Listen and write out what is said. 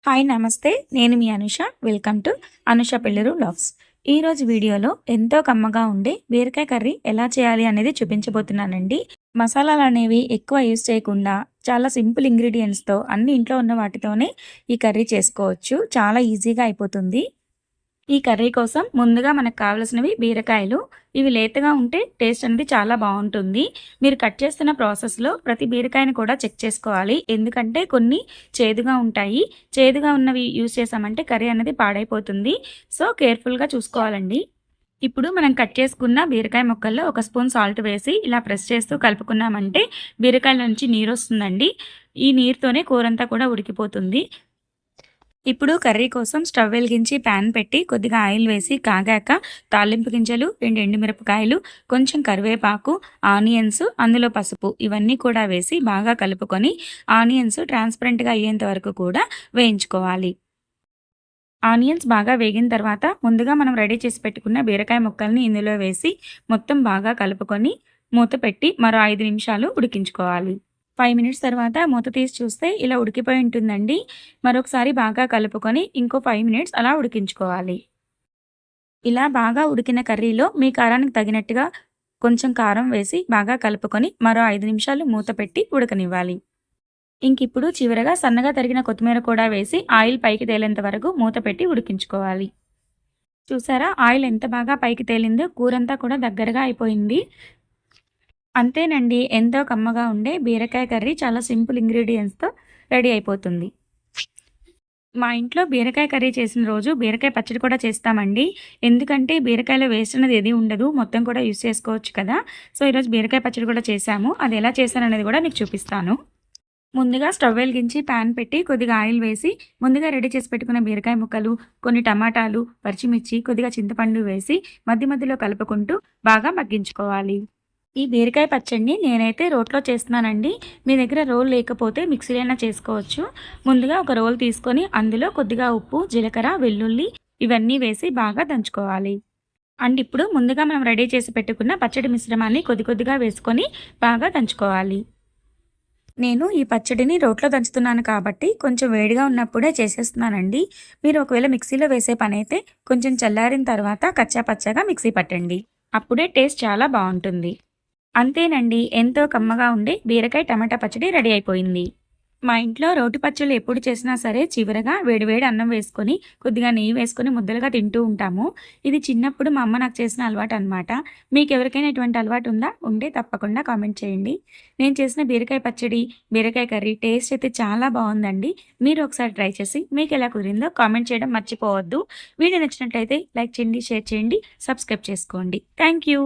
Hi నమస్తే, నేను మీ అనుష. వెల్కమ్ టు అనుష పెళ్ళిరు వ్లాగ్స్. ఈరోజు వీడియోలో ఎంతో కమ్మగా ఉండే బీరకాయ కర్రీ ఎలా చేయాలి అనేది చూపించబోతున్నానండి. మసాలాలు అనేవి ఎక్కువ యూస్ చేయకుండా చాలా సింపుల్ ఇంగ్రీడియంట్స్తో అన్ని ఇంట్లో ఉన్న వాటితోనే ఈ కర్రీ చేసుకోవచ్చు. చాలా ఈజీగా అయిపోతుంది. ఈ కర్రీ కోసం ముందుగా మనకు కావాల్సినవి బీరకాయలు. ఇవి లేతగా ఉంటే టేస్ట్ అనేది చాలా బాగుంటుంది. మీరు కట్ చేస్తున్న ప్రాసెస్లో ప్రతి బీరకాయని కూడా చెక్ చేసుకోవాలి. ఎందుకంటే కొన్ని చేదుగా ఉంటాయి. చేదుగా ఉన్నవి యూజ్ చేసామంటే కర్రీ అనేది పాడైపోతుంది. సో కేర్ఫుల్గా చూసుకోవాలండి. ఇప్పుడు మనం కట్ చేసుకున్న బీరకాయ ముక్కల్లో 1 స్పూన్ సాల్ట్ వేసి ఇలా ప్రెస్ చేస్తూ కలుపుకున్నామంటే బీరకాయల నుంచి నీరు వస్తుందండి. ఈ నీరుతోనే కూరంతా కూడా ఉడికిపోతుంది. ఇప్పుడు కర్రీ కోసం స్టవ్ వెలిగించి ప్యాన్ పెట్టి కొద్దిగా ఆయిల్ వేసి కాగాక తాలింపు గింజలు, 2 ఎండుమిరపకాయలు, కొంచెం కరివేపాకు, ఆనియన్స్, అందులో పసుపు ఇవన్నీ కూడా వేసి బాగా కలుపుకొని ఆనియన్స్ ట్రాన్స్పరెంట్గా అయ్యేంత వరకు కూడా వేయించుకోవాలి. ఆనియన్స్ బాగా వేగిన తర్వాత ముందుగా మనం రెడీ చేసి పెట్టుకున్న బీరకాయ ముక్కల్ని ఇందులో వేసి మొత్తం బాగా కలుపుకొని మూత పెట్టి మరో 5 నిమిషాలు ఉడికించుకోవాలి. 5 మినిట్స్ తర్వాత మూత తీసి చూస్తే ఇలా ఉడికిపోయి ఉంటుందండి. మరొకసారి బాగా కలుపుకొని ఇంకో 5 మినిట్స్ అలా ఉడికించుకోవాలి. ఇలా బాగా ఉడికిన కర్రీలో మీ కారానికి తగినట్టుగా కొంచెం కారం వేసి బాగా కలుపుకొని మరో 5 నిమిషాలు మూత పెట్టి ఉడకనివ్వాలి. ఇంకిప్పుడు చివరగా సన్నగా తరిగిన కొత్తిమీర కూడా వేసి ఆయిల్ పైకి తేలేంత వరకు మూత పెట్టి ఉడికించుకోవాలి. చూసారా, ఆయిల్ ఎంత బాగా పైకి తేలిందో, కూరంతా కూడా దగ్గరగా అయిపోయింది. అంతేనండి, ఎంతో కమ్మగా ఉండే బీరకాయ కర్రీ చాలా సింపుల్ ఇంగ్రీడియంట్స్తో రెడీ అయిపోతుంది. మా ఇంట్లో బీరకాయ కర్రీ చేసిన రోజు బీరకాయ పచ్చడి కూడా చేస్తామండి. ఎందుకంటే బీరకాయలో వేస్ట్ అనేది ఏది ఉండదు, మొత్తం కూడా యూస్ చేసుకోవచ్చు కదా. సో ఈరోజు బీరకాయ పచ్చడి కూడా చేశాము. అది ఎలా చేశాను అనేది కూడా మీకు చూపిస్తాను. ముందుగా స్టవ్ వెలిగించి ప్యాన్ పెట్టి కొద్దిగా ఆయిల్ వేసి ముందుగా రెడీ చేసి పెట్టుకున్న బీరకాయ ముక్కలు, కొన్ని టమాటాలు, పచ్చిమిర్చి, కొద్దిగా చింతపండు వేసి మధ్య మధ్యలో కలుపుకుంటూ బాగా మగ్గించుకోవాలి. ఈ బీరకాయ పచ్చడిని నేనైతే రోట్లో చేస్తున్నానండి. మీ దగ్గర రోల్ లేకపోతే మిక్సీలో అయినా చేసుకోవచ్చు. ముందుగా ఒక రోల్ తీసుకొని అందులో కొద్దిగా ఉప్పు, జీలకర్ర, వెల్లుల్లి ఇవన్నీ వేసి బాగా దంచుకోవాలి. అండ్ ఇప్పుడు ముందుగా మనం రెడీ చేసి పెట్టుకున్న పచ్చడి మిశ్రమాన్ని కొద్ది కొద్దిగా వేసుకొని బాగా దంచుకోవాలి. నేను ఈ పచ్చడిని రోట్లో దంచుతున్నాను కాబట్టి కొంచెం వేడిగా ఉన్నప్పుడే చేసేస్తున్నానండి. మీరు ఒకవేళ మిక్సీలో వేసే పని అయితే కొంచెం చల్లారిన తర్వాత కచ్చా పచ్చగా మిక్సీ పట్టండి. అప్పుడే టేస్ట్ చాలా బాగుంటుంది. అంతేనండి, ఎంతో కమ్మగా ఉండే బీరకాయ టమాటా పచ్చడి రెడీ అయిపోయింది. మా ఇంట్లో రోటి పచ్చళ్ళు ఎప్పుడు చేసినా సరే చివరగా వేడివేడి అన్నం వేసుకొని కొద్దిగా నెయ్యి వేసుకొని ముద్దలుగా తింటూ ఉంటాము. ఇది చిన్నప్పుడు మా అమ్మ నాకు చేసిన అలవాటు అనమాట. మీకు ఎవరికైనా ఇటువంటి అలవాటు ఉంటే తప్పకుండా కామెంట్ చేయండి. నేను చేసిన బీరకాయ పచ్చడి, బీరకాయ కర్రీ టేస్ట్ అయితే చాలా బాగుందండి. మీరు ఒకసారి ట్రై చేసి మీకు ఎలా కుదిరిందో కామెంట్ చేయడం మర్చిపోవద్దు. వీడియో నచ్చినట్లయితే లైక్ చేయండి, షేర్ చేయండి, సబ్స్క్రైబ్ చేసుకోండి. Thank you.